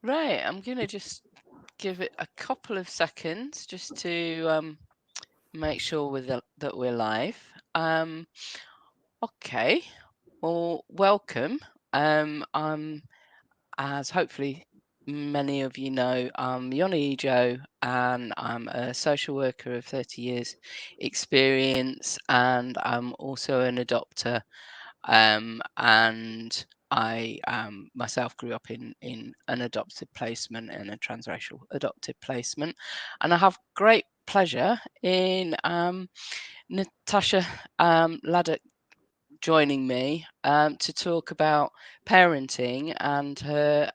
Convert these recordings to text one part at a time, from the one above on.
Right, I'm going to just give it a couple of seconds just to make sure that we're live. Okay, well, welcome. I'm, as hopefully many of you know, I'm Yoni Joe, and I'm a social worker of 30 years experience, and I'm also an adopter. And I myself grew up in an adopted placement, in a transracial adopted placement, and I have great pleasure in Natasha Ladak joining me to talk about parenting and her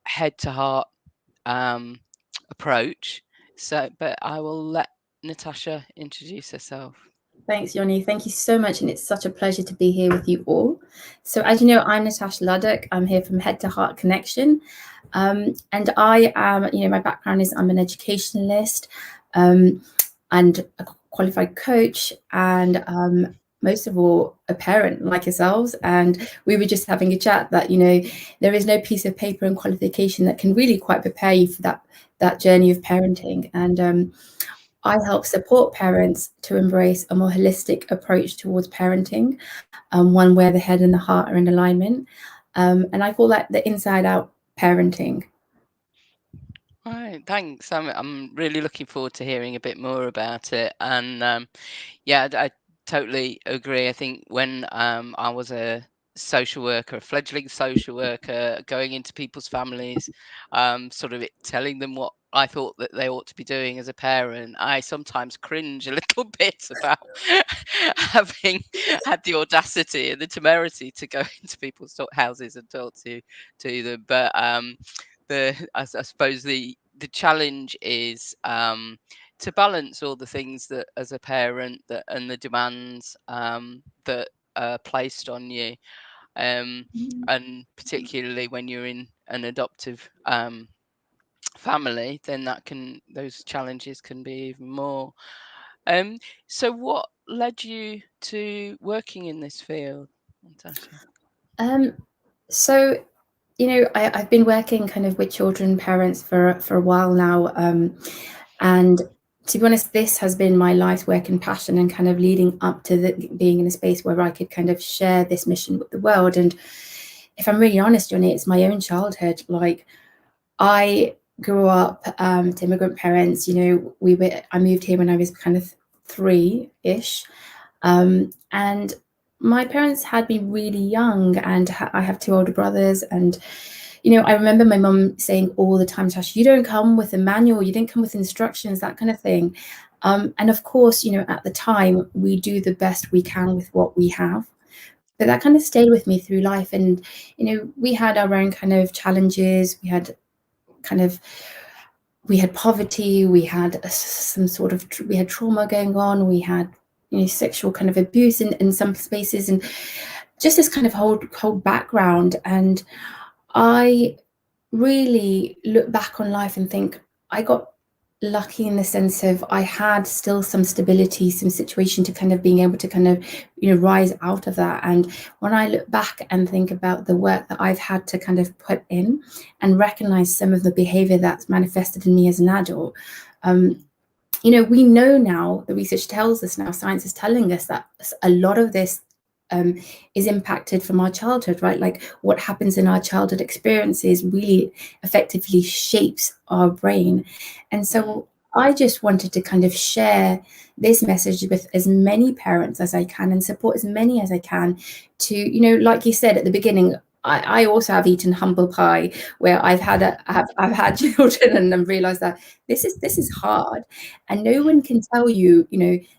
head to heart um, approach. So, but I will let Natasha introduce herself. Thanks, Yoni. Thank you so much. And it's such a pleasure to be here with you all. So, as you know, I'm Natasha Ladak. I'm here from Head to Heart Connection. And I am, my background is I'm an educationalist and a qualified coach, and most of all, a parent like yourselves. And we were just having a chat that, there is no piece of paper and qualification that can really quite prepare you for that journey of parenting. And I help support parents to embrace a more holistic approach towards parenting, one where the head and the heart are in alignment. And I call that the inside out parenting. Right, thanks. I'm really looking forward to hearing a bit more about it. And yeah, I totally agree. I think when I was a social worker, a fledgling social worker, going into people's families, sort of telling them what I thought that they ought to be doing as a parent, I sometimes cringe a little bit about having had the audacity and the temerity to go into people's houses and talk to them. But I suppose the challenge is to balance all the things that, as a parent, that and the demands that are placed on you, and particularly when you're in an adoptive family, then those challenges can be even more. So, what led you to working in this field, Natasha? So, I've been working kind of with children, parents for a while now. And to be honest, this has been my life's work and passion, and kind of leading up to being in a space where I could kind of share this mission with the world. And if I'm really honest, Johnny, it's my own childhood. Like, I grew up to immigrant parents. I moved here when I was kind of 3-ish. And my parents had me really young, and I have 2 older brothers. And I remember my mum saying all the time, Tash, you don't come with a manual, you didn't come with instructions, that kind of thing. And of course, at the time, we do the best we can with what we have. But that kind of stayed with me through life. And we had our own kind of challenges. We had poverty, we had we had trauma going on, we had sexual kind of abuse in some spaces, and just this kind of whole background. And I really look back on life and think I got lucky in the sense of I had still some stability, some situation to kind of being able to kind of rise out of that. And when I look back and think about the work that I've had to kind of put in and recognize some of the behavior that's manifested in me as an adult, we know now, the research tells us now, science is telling us that a lot of this is impacted from our childhood, right? Like, what happens in our childhood experiences really effectively shapes our brain. And so I just wanted to kind of share this message with as many parents as I can, and support as many as I can to, like you said at the beginning, I also have eaten humble pie where I've had children, and I've realized that this is hard, and no one can tell you,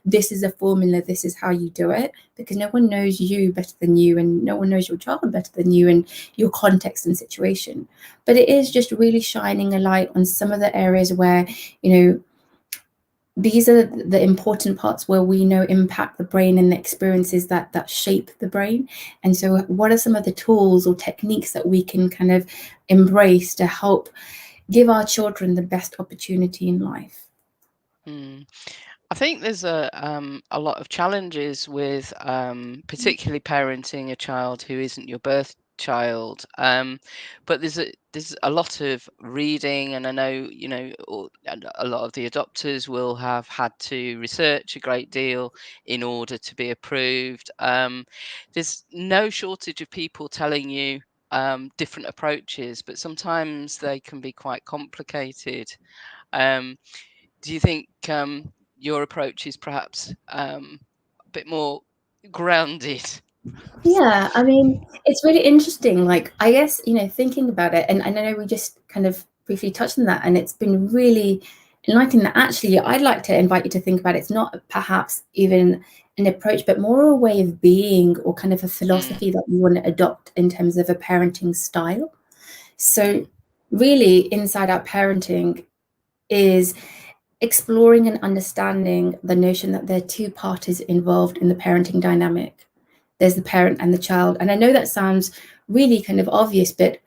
this is a formula, this is how you do it, because no one knows you better than you, and no one knows your child better than you and your context and situation. But it is just really shining a light on some of the areas where, these are the important parts where we know impact the brain and the experiences that shape the brain. And so what are some of the tools or techniques that we can kind of embrace to help give our children the best opportunity in life? I think there's a lot of challenges with particularly parenting a child who isn't your birth child. But there's a lot of reading, and I know and a lot of the adopters will have had to research a great deal in order to be approved. There's no shortage of people telling you different approaches, but sometimes they can be quite complicated. Um, do you think your approach is perhaps a bit more grounded? Perhaps? Yeah, I mean, it's really interesting. Like, I guess, thinking about it, and I know we just kind of briefly touched on that, and it's been really enlightening that actually I'd like to invite you to think about it. It's not perhaps even an approach, but more a way of being or kind of a Mm, philosophy that you want to adopt in terms of a parenting style. So, really, inside out parenting is exploring and understanding the notion that there are two parties involved in the parenting dynamic. There's the parent and the child. And I know that sounds really kind of obvious, but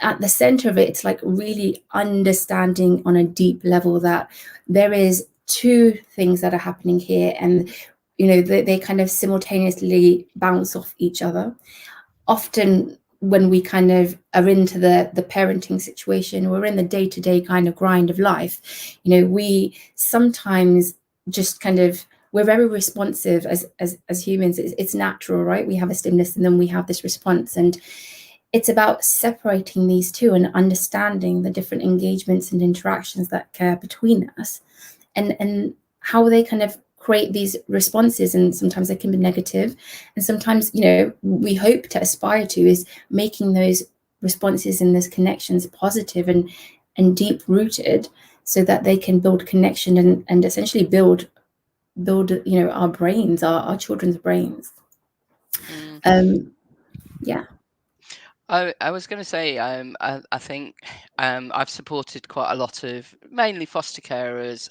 at the center of it, it's like really understanding on a deep level that there is two things that are happening here, and they kind of simultaneously bounce off each other. Often when we kind of are into the parenting situation, we're in the day-to-day kind of grind of life, we sometimes just kind of, we're very responsive as humans. It's natural, right? We have a stimulus and then we have this response, and it's about separating these two and understanding the different engagements and interactions that occur between us, and how they kind of create these responses. And sometimes they can be negative, and sometimes we hope to aspire to is making those responses and those connections positive and deep rooted, so that they can build connection and essentially build our brains, our children's brains. mm. um yeah. I was going to say, I think I've supported quite a lot of mainly foster carers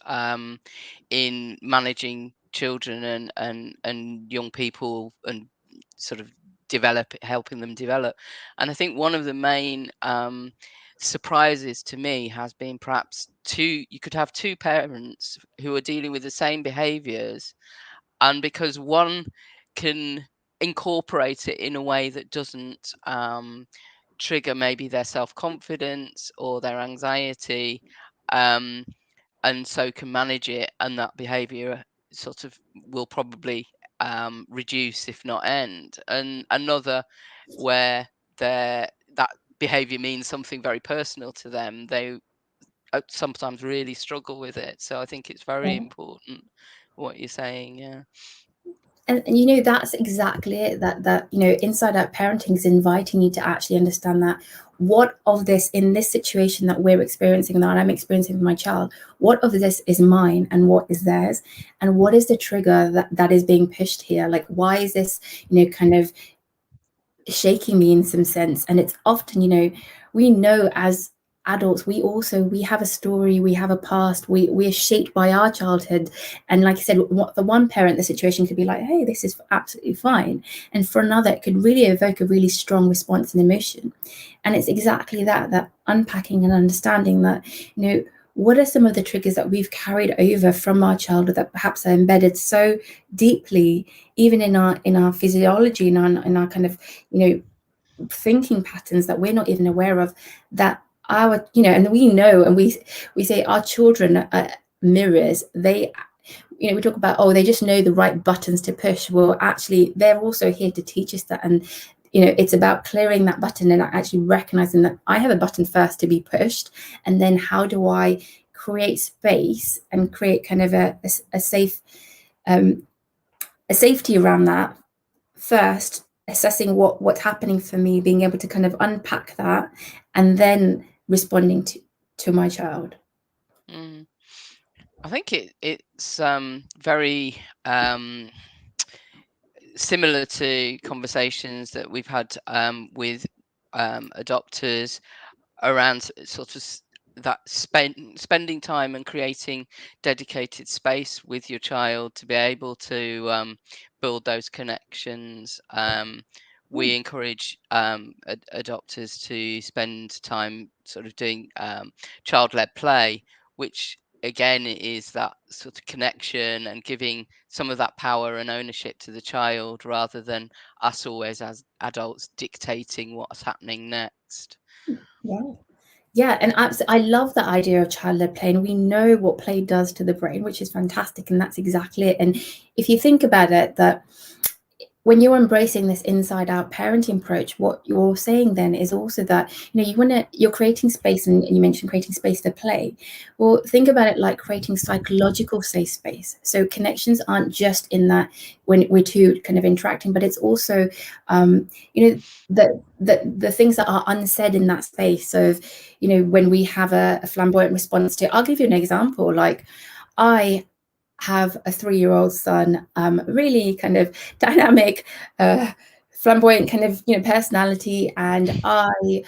in managing children and young people and sort of helping them develop. And I think one of the main surprises to me has been perhaps you could have two parents who are dealing with the same behaviors, and because one can incorporate it in a way that doesn't trigger maybe their self-confidence or their anxiety, um, and so can manage it, and that behavior sort of will probably reduce if not end, and another where that behavior means something very personal to them, they sometimes really struggle with it. So I think it's very important what you're saying. Yeah. And that's exactly it, that inside out parenting is inviting you to actually understand that what of this, in this situation that we're experiencing, that I'm experiencing with my child, what of this is mine and what is theirs, and what is the trigger that is being pushed here. Like, why is this kind of shaking me in some sense? And it's often, we know as adults, we have a story, we have a past, we are shaped by our childhood. And like I said, what, for one parent, the situation could be like, hey, this is absolutely fine, and for another it could really evoke a really strong response and emotion. And it's exactly that unpacking and understanding that, what are some of the triggers that we've carried over from our childhood that perhaps are embedded so deeply, even in our physiology, in our kind of thinking patterns that we're not even aware of, that our and we know, and we say our children are mirrors. They, we talk about, oh, they just know the right buttons to push. Well, actually they're also here to teach us that. And it's about clearing that button and actually recognizing that I have a button first to be pushed, and then how do I create space and create kind of a safe a safety around that. First assessing what's happening for me, being able to kind of unpack that, and then responding to my child. Mm. I think it's very similar to conversations that we've had with adopters around sort of that spending time and creating dedicated space with your child to be able to build those connections. We encourage adopters to spend time sort of doing child-led play, which again, it is that sort of connection and giving some of that power and ownership to the child rather than us always as adults dictating what's happening next. Yeah. Yeah, and I love that idea of child-led play, and we know what play does to the brain, which is fantastic, and that's exactly it. And if you think about it, that when you're embracing this inside out parenting approach, what you're saying then is also that, you're creating space, and you mentioned creating space for play. Well, think about it like creating psychological safe space. So connections aren't just in that when we're two kind of interacting, but it's also, you know, the things that are unsaid in that space. So, when we have a flamboyant response to, I'll give you an example. Like, I have a 3-year-old son, really kind of dynamic, flamboyant kind of personality, and I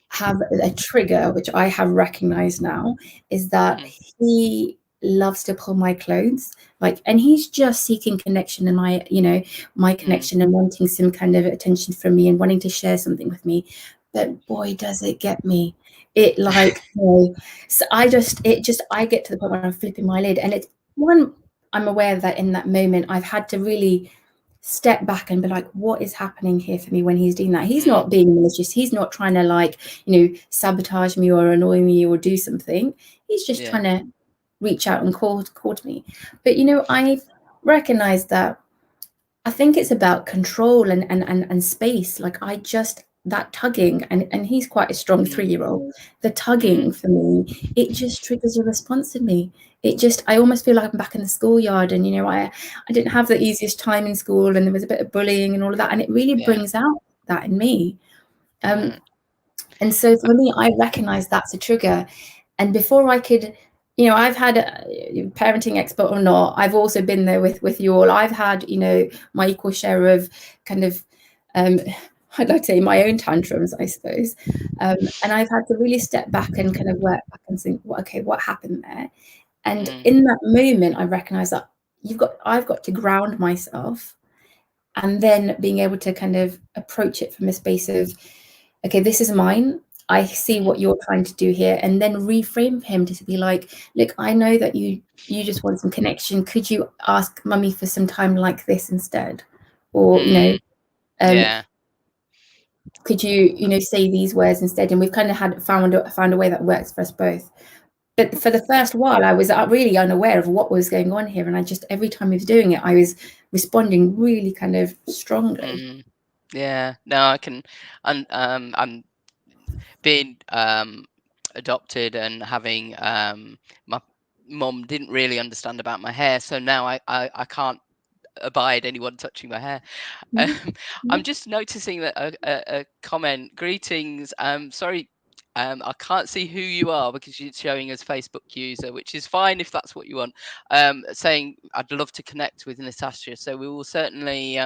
have a trigger which I have recognized now, is that Mm, he loves to pull my clothes, like, and he's just seeking connection, and my mm, connection, and wanting some kind of attention from me and wanting to share something with me. But boy, does it get me. It, like, so I get to the point where I'm flipping my lid, and it's one, I'm aware that in that moment I've had to really step back and be like, what is happening here for me when he's doing that? He's mm, not being malicious. He's not trying to, like, sabotage me or annoy me or do something. He's just yeah. trying to reach out and call to me. But I've recognized that I think it's about control and space. Like, that tugging, and he's quite a strong Mm, 3-year-old. The mm, tugging for me, it just triggers a response in me. I almost feel like I'm back in the schoolyard, and I didn't have the easiest time in school, and there was a bit of bullying and all of that, and it really yeah. brings out that in me. Um, Yeah. and so for me, I recognize that's a trigger. And before I could, I've had parenting expert or not, I've also been there with you all. I've had, my equal share of kind of, um, I'd like to say, my own tantrums, I suppose. And I've had to really step back and kind of work back and think, well, okay, what happened there? And Mm, in that moment, I recognize that I've got to ground myself, and then being able to kind of approach it from a space of, okay, this is mine. I see mm, what you're trying to do here, and then reframe him to be like, look, I know that you just want some connection. Could you ask mummy for some time like this instead? Or, mm, um, yeah. could you say these words instead? And we've kind of found a way that works for us both. But for the first while, I was really unaware of what was going on here, and I just, every time he was doing it, I was responding really kind of strongly. Mm, yeah. No, I can. And I'm being adopted and having my mum didn't really understand about my hair, so now I can't abide anyone touching my hair. Um, Mhm. I'm just noticing that a comment, greetings. Sorry, I can't see who you are because you're showing as Facebook user, which is fine if that's what you want. Saying I'd love to connect with Natasha, so we will certainly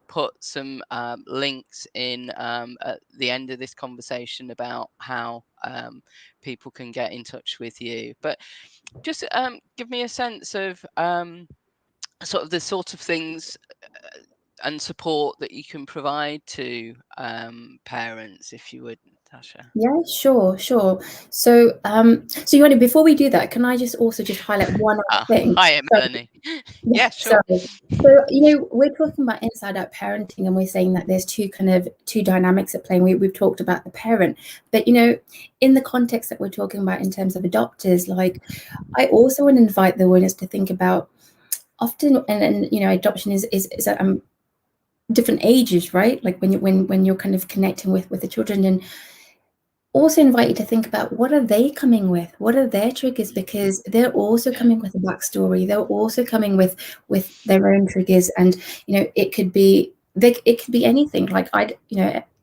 put some links in at the end of this conversation about how people can get in touch with you. But just give me a sense of the sort of things and support that you can provide to parents, if you would, Natasha. Yeah, sure, sure. So, before we do that, can I just also just highlight one other Ah, thing? hi, So, Melanie. yeah, Yeah, sure. sorry. So, we're talking about inside out parenting, and we're saying that there's two dynamics at play. And we've talked about the parent, but in the context that we're talking about in terms of adopters, like, I also want to invite the audience to think about, often, and adoption is at different ages, right? Like, when you're kind of connecting with the children, and also invite you to think about, what are they coming with? What are their triggers? Mm, Because they're also yeah. coming with a backstory. They're also coming with their own triggers, and it could be anything. Like,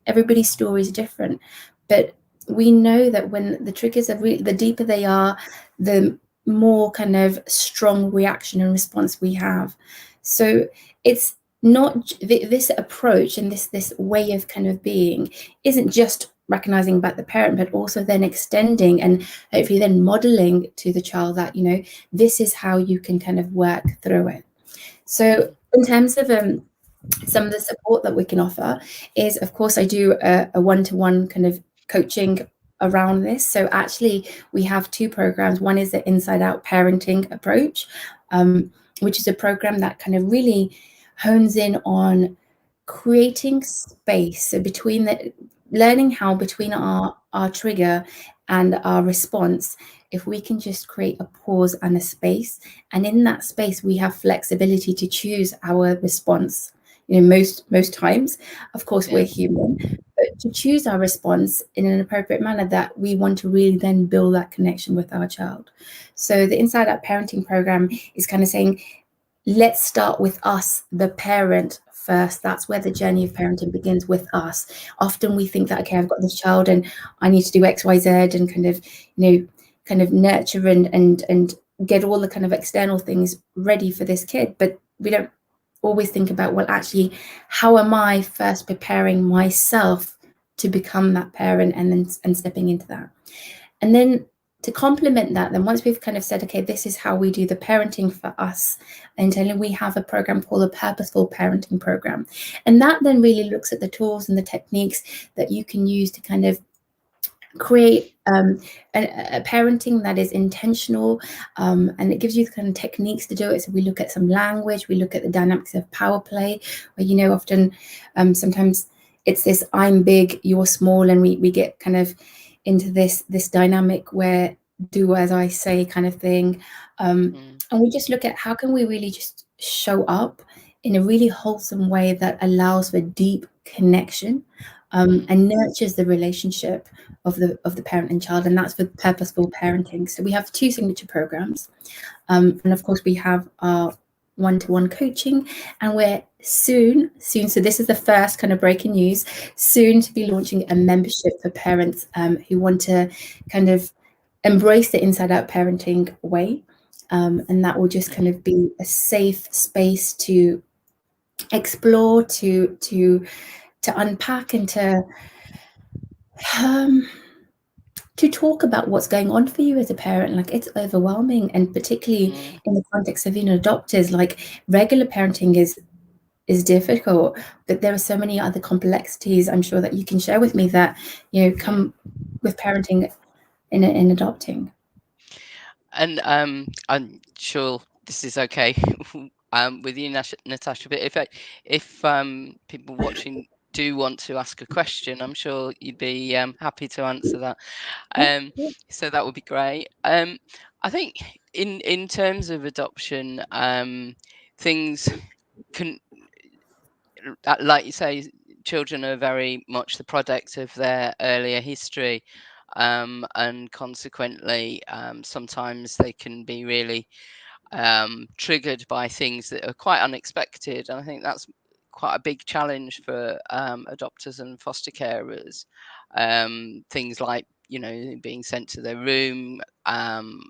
everybody's story is different, but we know that when the triggers are the deeper they are, the more kind of strong reaction and response we have. So it's not this approach, and this way of kind of being isn't just recognizing about the parent, but also then extending and hopefully then modeling to the child that this is how you can kind of work through it. So Mm, in terms of some of the support that we can offer is, of course, I do a one-to-one kind of coaching around this. So actually, we have two programs. One is the Inside Out Parenting approach, which is a program that kind of really hones in on creating space. So between the learning how between our trigger and our response, if we can just create a pause and a space, and in that space we have flexibility to choose our response. You know, most times, of course, we're Yeah. human, but to choose our response in an appropriate manner that we want to really then build that connection with our child. So the Inside Out Parenting program is kind of saying, let's start with us, the parent, first. That's where the journey of parenting begins, with us. Often we think that, okay, I've got this child and I need to do XYZ and kind of, kind of nurture and get all the kind of external things ready for this kid. But we don't always think about, well, actually, how am I first preparing myself to become that parent, and stepping into that. And then to complement that, then once we've kind of said, okay, this is how we do the parenting for us, and then we have a program called a purposeful parenting program. And that then really looks at the tools and the techniques that you can use to kind of create a parenting that is intentional, and it gives you the kind of techniques to do it. So we look at some language, we look at the dynamics of power play, where often sometimes it's this I'm big, you're small, and we get kind of into this dynamic where do as I say kind of thing, Mm. and we just look at how can we really just show up in a really wholesome way that allows for deep connection, Mm. and nurtures the relationship of the parent and child, and that's for purposeful parenting. So we have two signature programs, and of course we have our one-to-one coaching, and we're soon, so this is the first kind of breaking news, soon to be launching a membership for parents who want to kind of embrace the Inside Out Parenting way, and that will just kind Mm. of be a safe space to explore, to unpack, and um, to talk about what's going on for you as a parent. Like, it's overwhelming, and particularly Mm. in the context of adopters, like regular parenting is difficult, but there are so many other complexities I'm sure that you can share with me that Yeah. come with parenting in adopting. And I'm sure this is okay with you, Natasha. But if people watching do want to ask a question, I'm sure you'd be happy to answer that. Yeah, yeah. So that would be great. I think in terms of adoption, things can, like you say, children are very much the product of their earlier history, and consequently, sometimes they can be really triggered by things that are quite unexpected. And I think that's quite a big challenge for adopters and foster carers. Things like, being sent to their room, um,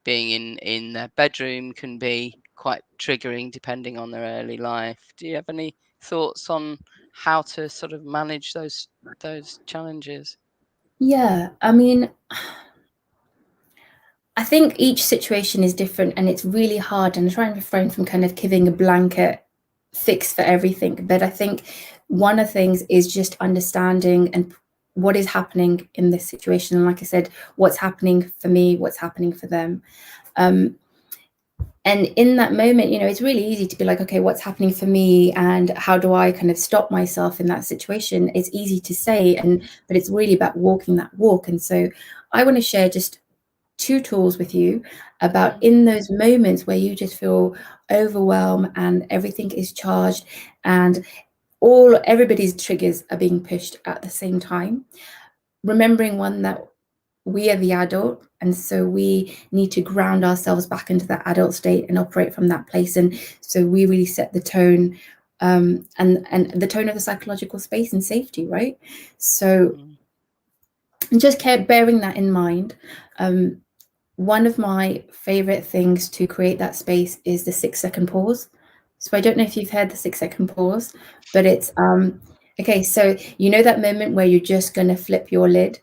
being in their bedroom can be quite triggering depending on their early life. Do you have any thoughts on how to sort of manage those challenges? Yeah, I mean, I think each situation is different, and it's really hard, and I try and refrain from kind of giving a blanket fix for everything. But I think one of the things is just understanding and what is happening in this situation. And like I said, what's happening for me, what's happening for them. Um, and in that moment, it's really easy to be like, okay, what's happening for me, and how do I kind of stop myself in that situation? It's easy to say, but it's really about walking that walk. And so I want to share just two tools with you about, Mm. in those moments where you just feel overwhelmed and everything is charged, and everybody's triggers are being pushed at the same time, remembering one, that we are the adult, and so we need to ground ourselves back into that adult state and operate from that place. And so we really set the tone, and the tone of the psychological space and safety, right? So Mm. just kept bearing that in mind. One of my favorite things to create that space is the 6-second pause. So I don't know if you've heard the 6-second pause, but it's okay. So that moment where you're just going to flip your lid,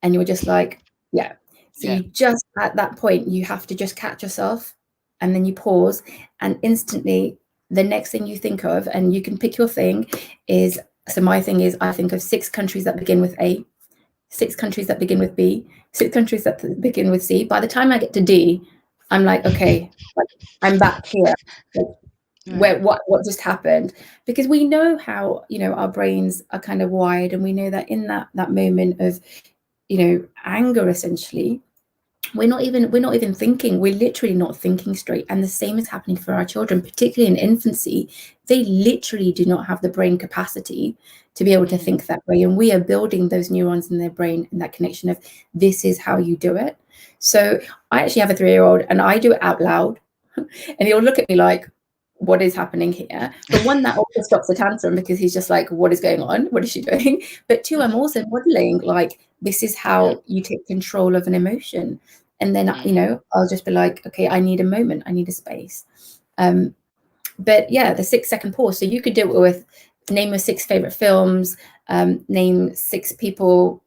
and you're just like, yeah. So Yeah. you just, at that point, you have to just catch yourself, and then you pause, and instantly the next thing you think of, and you can pick your thing, is, so my thing is, I think of 6 countries that begin with A. 6 countries that begin with B, 6 countries that begin with C. By the time I get to D, I'm like, okay, like, I'm back here. Like, Right. what just happened? Because we know how, you know, our brains are kind of wired, and we know that in that moment of, you know, anger, essentially, we're not even thinking, we're literally not thinking straight. And the same is happening for our children, particularly in infancy. They literally do not have the brain capacity to be able to think that way, and we are building those neurons in their brain and that connection of, this is how you do it. So I actually have a 3-year-old, and I do it out loud, and he'll look at me like, what is happening here? But one, that also stops the tantrum, because he's just like, what is going on? What is she doing? But two, I'm also modeling, like, this is Yeah. how you take control of an emotion. And then, you Mm. know, I'll just be like, okay, I need a moment, I need a space. But yeah, the 6-second pause. So you could do it with, name your 6 favorite films, name 6 people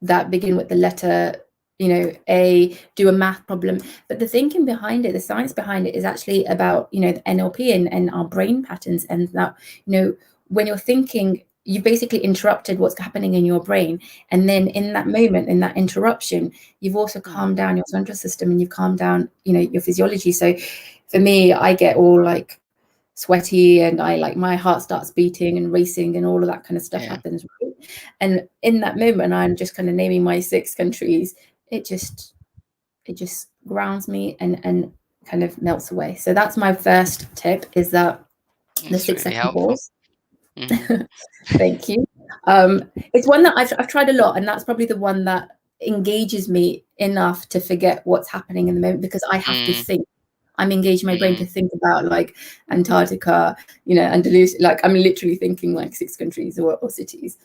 that begin with the letter, you know, A, do a math problem. But the thinking behind it, the science behind it, is actually about, you know, the NLP and our brain patterns. And that, you know, when you're thinking, you basically interrupted what's happening in your brain. And then in that moment, in that interruption, you've also calmed down your central system, and you've calmed down, you know, your physiology. So for me, I get all like sweaty, and I, like, my heart starts beating and racing, and all of that kind of stuff Yeah. happens, right? And in that moment, I'm just kind of naming my 6 countries. It just grounds me, and kind of melts away. So that's my first tip, is that the It's six really second helpful. pause. Hmm. Thank you. It's one that I've tried a lot, and that's probably the one that engages me enough to forget what's happening in the moment, because I have to Mm. think. I'm engaging my brain Mm. to think about, like, Antarctica, you know, Andalusia. Like, I'm literally thinking like 6 countries or cities.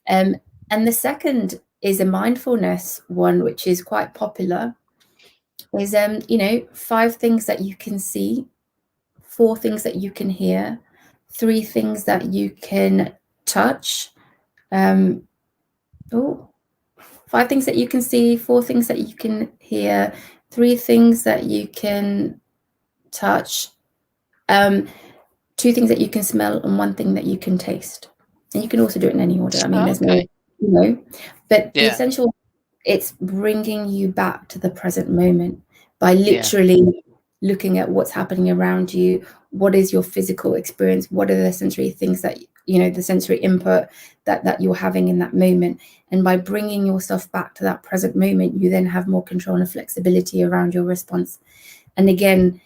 And the second is a mindfulness one, which is quite popular. Is, you know, 5 things that you can see, 4 things that you can hear, 3 things that you can touch. Um, oh, 5 things that you can see, 4 things that you can hear, 3 things that you can touch, 2 things that you can smell, and 1 thing that you can taste. And you can also do it in any order. I mean, Oh, there's no, okay. you know, but the Yeah. essential, it's bringing you back to the present moment by Yeah. literally looking at what's happening around you. What is your physical experience? What are the sensory things that, you know, the sensory input that you're having in that moment? And by bringing yourself back to that present moment, you then have more control and flexibility around your response. And again,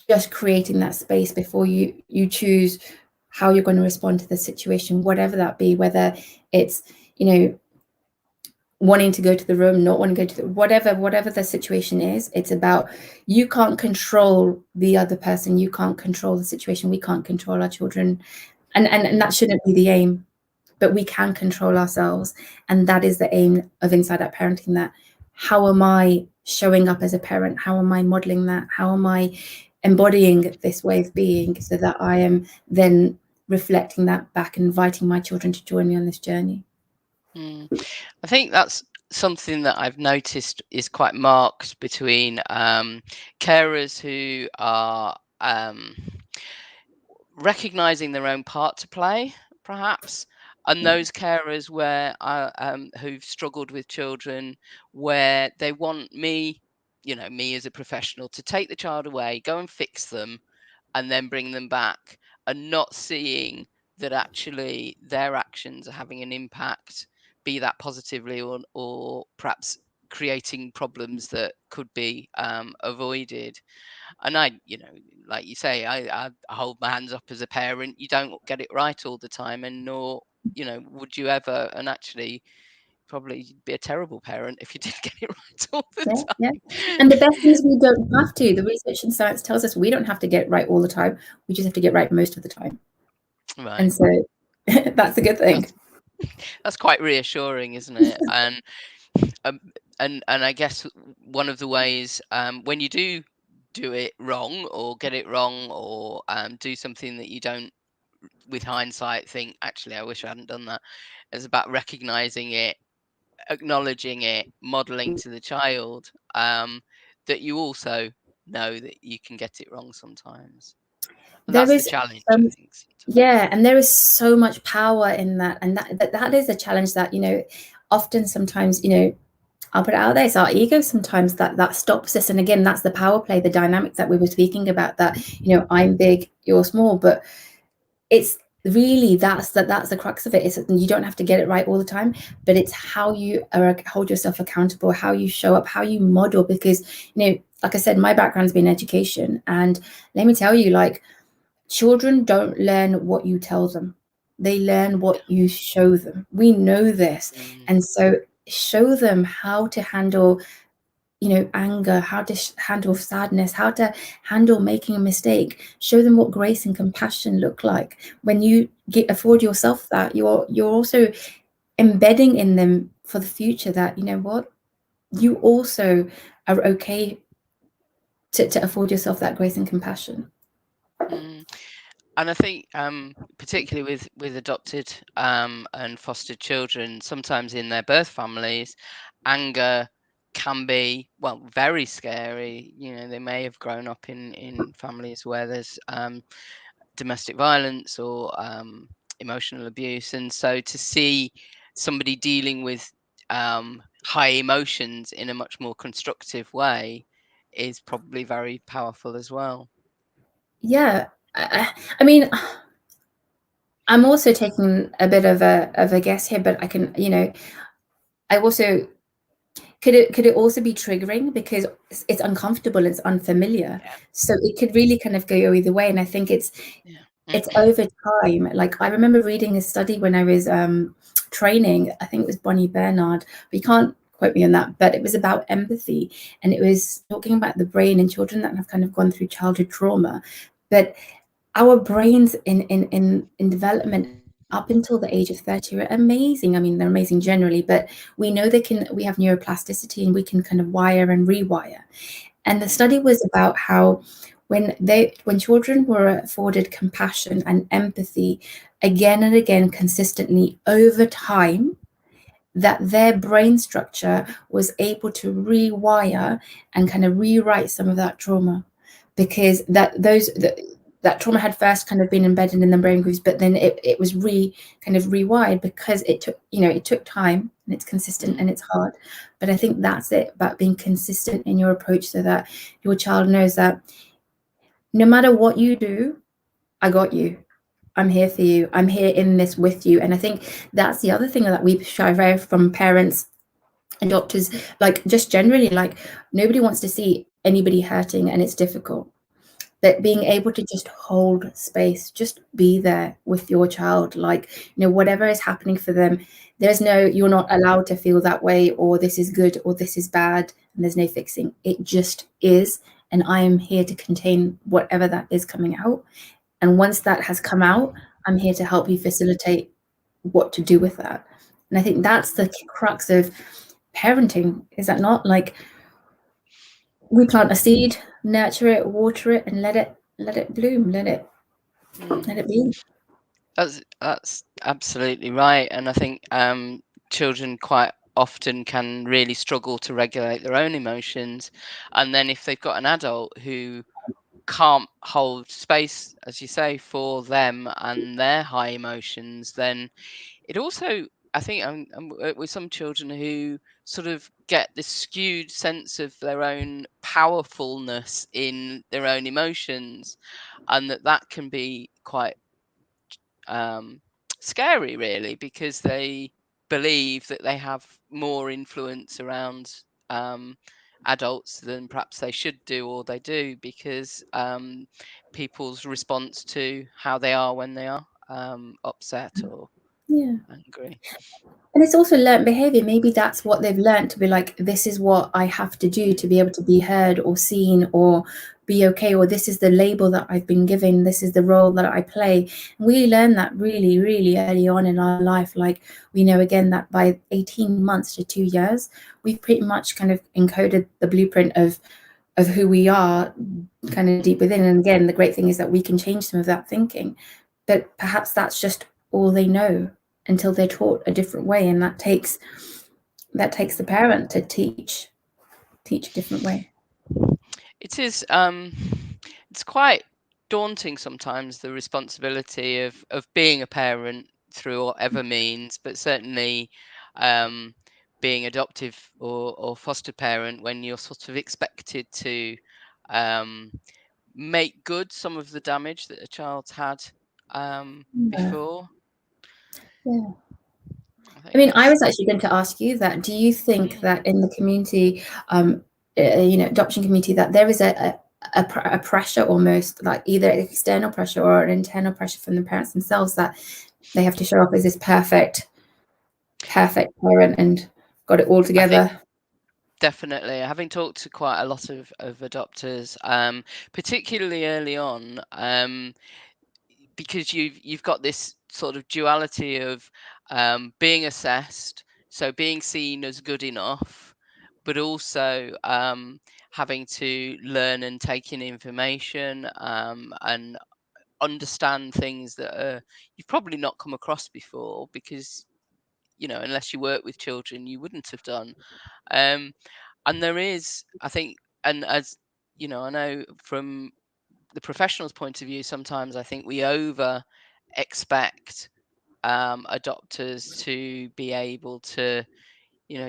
just creating that space before you choose how you're going to respond to the situation, whatever that be, whether it's, you know, wanting to go to the room, not wanting to go to the, whatever the situation is. It's about, you can't control the other person, you can't control the situation, we can't control our children, and that shouldn't be the aim, but we can control ourselves. And that is the aim of Inside Out Parenting, that how am I showing up as a parent, how am I modeling that, how am I embodying this way of being, so that I am then reflecting that back and inviting my children to join me on this journey. Mm. I think that's something that I've noticed is quite marked between carers who are recognizing their own part to play, perhaps, and Yeah, those carers where who've struggled with children, where they want me, you know, me as a professional, to take the child away, go and fix them, and then bring them back, and not seeing that actually their actions are having an impact, be that positively or perhaps creating problems that could be avoided. And I, you know, like you say, I hold my hands up as a parent. You don't get it right all the time, and nor, you know, would you ever. And actually, probably be a terrible parent if you did get it right all the yeah, yeah. time. And the best thing is, we don't have to. The research and science tells us we don't have to get it right all the time. We just have to get right most of the time. Right. And so that's a good thing. That's that's quite reassuring, isn't it? Um, and I guess one of the ways, when you do it wrong or get it wrong, or do something that you don't, with hindsight, think, actually, I wish I hadn't done that. It's about recognizing it, acknowledging it, modeling to the child, that you also know that you can get it wrong sometimes. And There that's the is, challenge, I um, think, sometimes. yeah, and there is so much power in that, and that is a challenge that, you know, often sometimes, I'll put it out there, it's our ego sometimes that stops us. And again, that's the power play, the dynamic that we were speaking about, that, I'm big, you're small. But it's really, that's the crux of it. Is you don't have to get it right all the time, but it's how you hold yourself accountable, how you show up, how you model. Because, like I said, my background's been education, and let me tell you, like, children don't learn what you tell them, they learn what you show them. We know this. Mm, And so show them how to handle, anger, how to handle sadness, how to handle making a mistake. Show them what grace and compassion look like. When you afford yourself that, you're also embedding in them for the future that, what, you also are okay to afford yourself that grace and compassion. mm. And I think, particularly with adopted and fostered children, sometimes in their birth families, anger can be, well, very scary. They may have grown up in families where there's domestic violence or emotional abuse, and so to see somebody dealing with high emotions in a much more constructive way is probably very powerful as well. Yeah. I mean, I'm also taking a bit of a guess here, but I can, I also could it also be triggering because it's uncomfortable, it's unfamiliar, Yeah, so it could really kind of go either way. And I think yeah. it's over time. Like, I remember reading a study when I was training, I think it was Bonnie Bernard, but you can't quote me on that, but it was about empathy, and it was talking about the brain in children that have kind of gone through childhood trauma. But our brains in development up until the age of 30 are amazing. I mean, they're amazing generally, but we know we have neuroplasticity, and we can kind of wire and rewire. And the Mm, study was about how when children were afforded compassion and empathy again and again consistently over time, that their brain structure was able to rewire and kind of rewrite some of that trauma, because that trauma had first kind of been embedded in the brain grooves, but then it was kind of rewired, because it took time, and it's consistent mm, and it's hard. But I think that's it, about being consistent in your approach, so that your child knows that no matter what you do, I got you. I'm here for you. I'm here in this with you. And I think that's the other thing that we shy away from, parents and doctors, like, just generally, like, nobody wants to see anybody hurting, and it's difficult. But being able to just hold space, just be there with your child, like, whatever is happening for them, you're not allowed to feel that way, or this is good, or this is bad, and there's no fixing. It just is. And I am here to contain whatever that is coming out. And once that has come out, I'm here to help you facilitate what to do with that. And I think that's the crux of parenting, is that not? Like, we plant a seed, nurture it, water it, and let it bloom, let mm. it be. That's absolutely right, and I think children quite often can really struggle to regulate their own emotions, and then if they've got an adult who can't hold space, as you say, for them and their high emotions, then it also, I think, with some children who sort of get this skewed sense of their own powerfulness in their own emotions, and that can be quite um, scary, really, because they believe that they have more influence around um, adults than perhaps they should do or they do, because people's response to how they are when they are upset or Yeah. angry. And it's also learnt behavior. Maybe that's what they've learnt, to be like, this is what I have to do to Mm, be able to be heard or seen or be okay, or this is the label that I've been given, this is the role that I play. And we learn that really, really early on in our life. Like, we know again that by 18 months to 2 years, we've pretty much kind of encoded the blueprint of who we are, kind of deep mm, within. And again, the great thing is that we can change some of that thinking, but perhaps that's just all they know until they're taught a different way, and that takes the mm. parent to teach a different way. It is. It's quite daunting sometimes, the responsibility of being a parent through whatever means, but certainly um, being adoptive or foster parent when you're sort of expected to um, make good some of the damage that a child's had Yeah. before. Yeah. I I think mean, I that's was actually going to ask you that. Do you think mm, that in the community, adoption community, that there is a pressure almost like either external pressure or an internal pressure from the parents themselves that they have to show up as this perfect parent and got it all I think together? definitely having talked to quite a lot of adopters, particularly early on, because you've got this sort of duality of being assessed, so being seen as good enough, but also having to learn and take in information and understand things that you've probably not come across before because unless you work with children you wouldn't have done. um, and there is, I think, and as I know from the professional's point of view, sometimes I think we over expect adopters to be able to,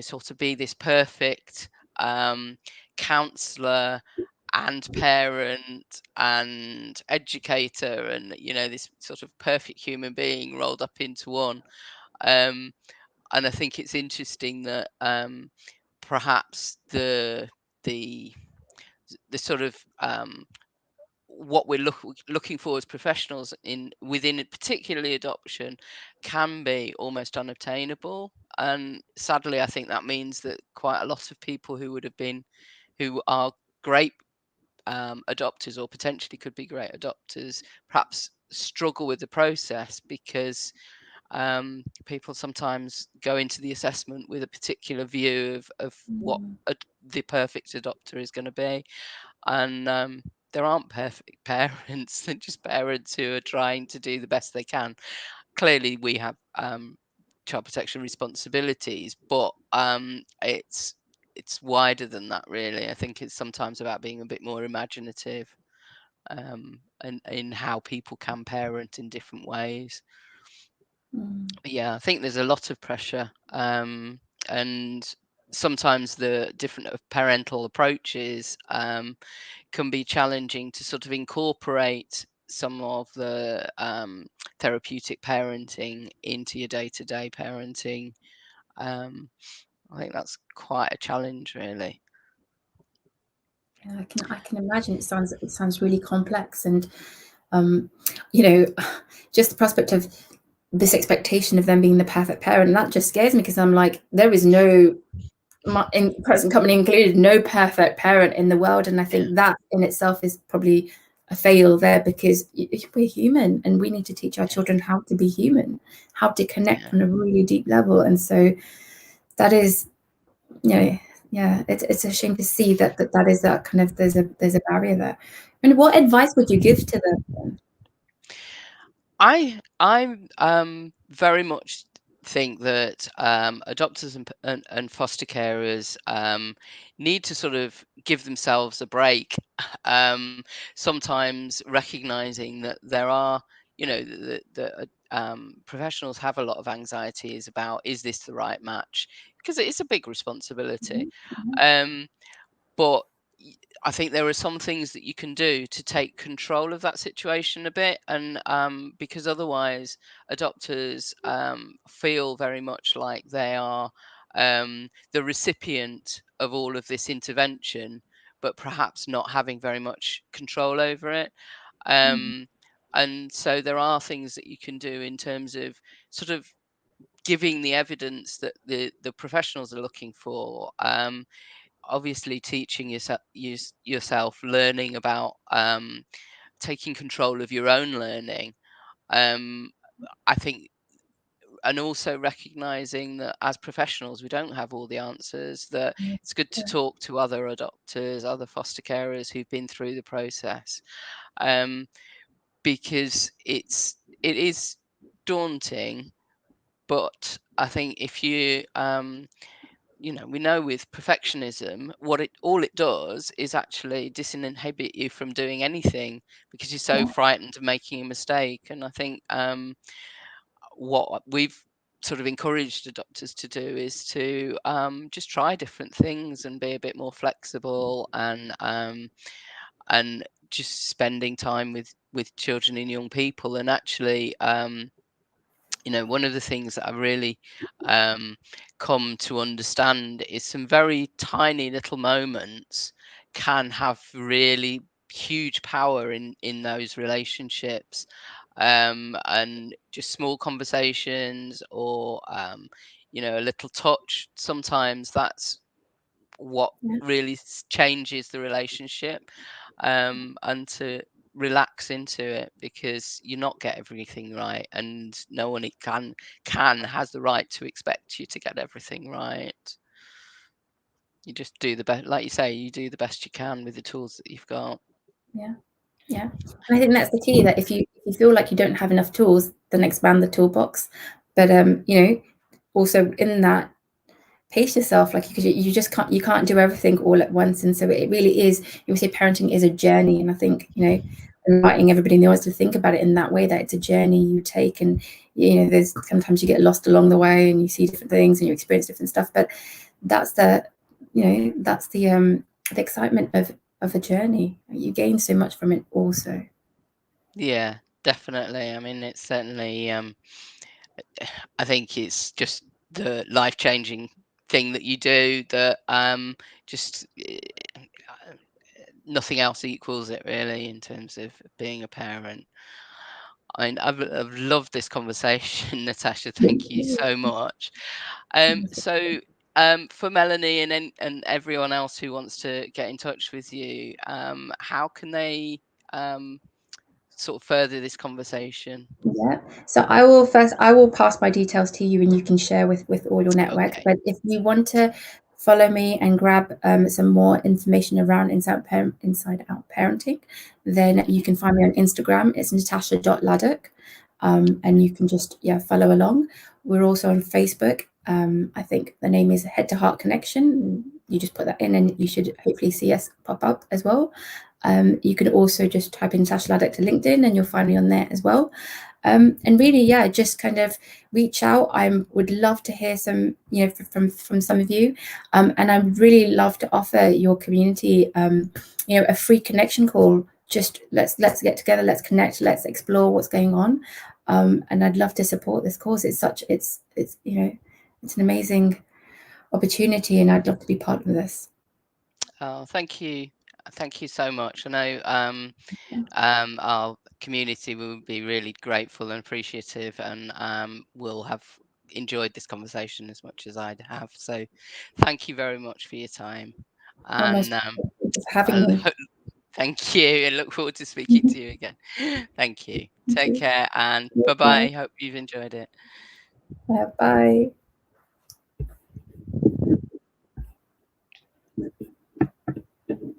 sort of be this perfect um, counselor and parent and educator and, this sort of perfect human being rolled up into one. Um, and I think it's interesting that perhaps the the sort of what we're looking for as professionals in within it, particularly adoption, can be almost unobtainable. And sadly, I think that means that quite a lot of people who are great adopters or potentially could be great adopters perhaps struggle with the process because people sometimes go into the assessment with a particular view of what Mm, the perfect adopter is going to be, and there aren't perfect parents. They're just parents who are trying to do the best they can. Clearly, we have child protection responsibilities, but it's wider than that, really. I think it's sometimes about being a bit more imaginative, and in how people can parent in different ways. mm, Yeah, I think there's a lot of pressure, and sometimes the different parental approaches can be challenging to sort of incorporate some of the therapeutic parenting into your day-to-day parenting. Um, I think that's quite a challenge, really. yeah, I can imagine it sounds really complex and um, you know, just the prospect of this expectation of them being the perfect parent, that just scares me because I'm like, there is no, in present company included, no perfect parent in the world. And I Yeah, think that in itself is probably a fail there because we're human and we need to teach our yeah, children how to be human, how to connect yeah, on a really deep level. And so that is, you know, yeah, it's a shame to see that is that kind of there's a barrier there. And what advice would you give to them? I very much think that adopters and foster carers need to sort of give themselves a break. Sometimes recognizing that there are, professionals have a lot of anxieties about, is this the right match? Because it is a big responsibility. Mhm, mhm, Um, but I think there are some things that you can do to take control of that situation a bit, and because otherwise, adopters feel very much like they are the recipient of all of this intervention, but perhaps not having very much control over it. mhm, Um, and so there are things that you can do in terms of sort of giving the evidence that the professionals are looking for. Obviously teaching yourself, learning about taking control of your own learning. um, I think, and also recognizing that as professionals we don't have all the answers, that mhm, it's good to yeah, talk to other adopters, other foster carers who've been through the process, um, because it is daunting. But I think if we know with perfectionism, what it all it does is actually disinhibit you from doing anything because you're so yeah, frightened of making a mistake. And I think what we've sort of encourage the doctors to do is to just try different things and be a bit more flexible, and just spending time with children and young people. And actually, one of the things that I really um, come to understand is some very tiny little moments can have really huge power in those relationships, and just small conversations, or a little touch. Sometimes that's what Yeah, really changes the relationship, and to relax into it, because you not get everything right, and no one has the right to expect you to get everything right. You just do the best, like you say, you do the best you can with the tools that you've got. yeah, yeah. And I think that's the key, that if you feel like you don't have enough tools, then expand the toolbox. But also in that, pace yourself, like, because you just can't do everything all at once. And so it really is, you say parenting is a journey. And I think, inviting everybody in the audience to think about it in that way, that it's a journey you take. And there's sometimes you get lost along the way, and you see different things and you experience different stuff, but that's the excitement of a journey. You gain so much from it also. Yeah, definitely. I mean, it's certainly, I think it's just the life-changing thing that you do that, just nothing else equals it, really, in terms of being a parent. I've loved this conversation, Natasha. Thank you so much. So, for Melanie and everyone else who wants to get in touch with you, how can they um, sort of further this conversation? Yeah. So I will pass my details to you, and you can share with all your network. Okay. But if you want to follow me and grab some more information around inside out parenting, then you can find me on Instagram. It's natasha.ladak. And you can just follow along. We're also on Facebook. I think the name is Head to Heart Connection. You just put that in, and you should hopefully see us pop up as well. You can also just type in Natasha Ladak to LinkedIn, and you'll find me on there as well. And really, just kind of reach out. I would love to hear some, from some of you, and I'd really love to offer your community, a free connection call. Just let's get together, let's connect, let's explore what's going on, and I'd love to support this cause. It's an amazing opportunity, and I'd love to be part of this. Oh, thank you. Thank you so much. I know, our community will be really grateful and appreciative, and will have enjoyed this conversation as much as I'd have. So, thank you very much for your time. Almost And for having I me. thank you, and look forward to speaking to you again. Thank you. Take care, and bye Bye. bye. Hope you've enjoyed it. Bye.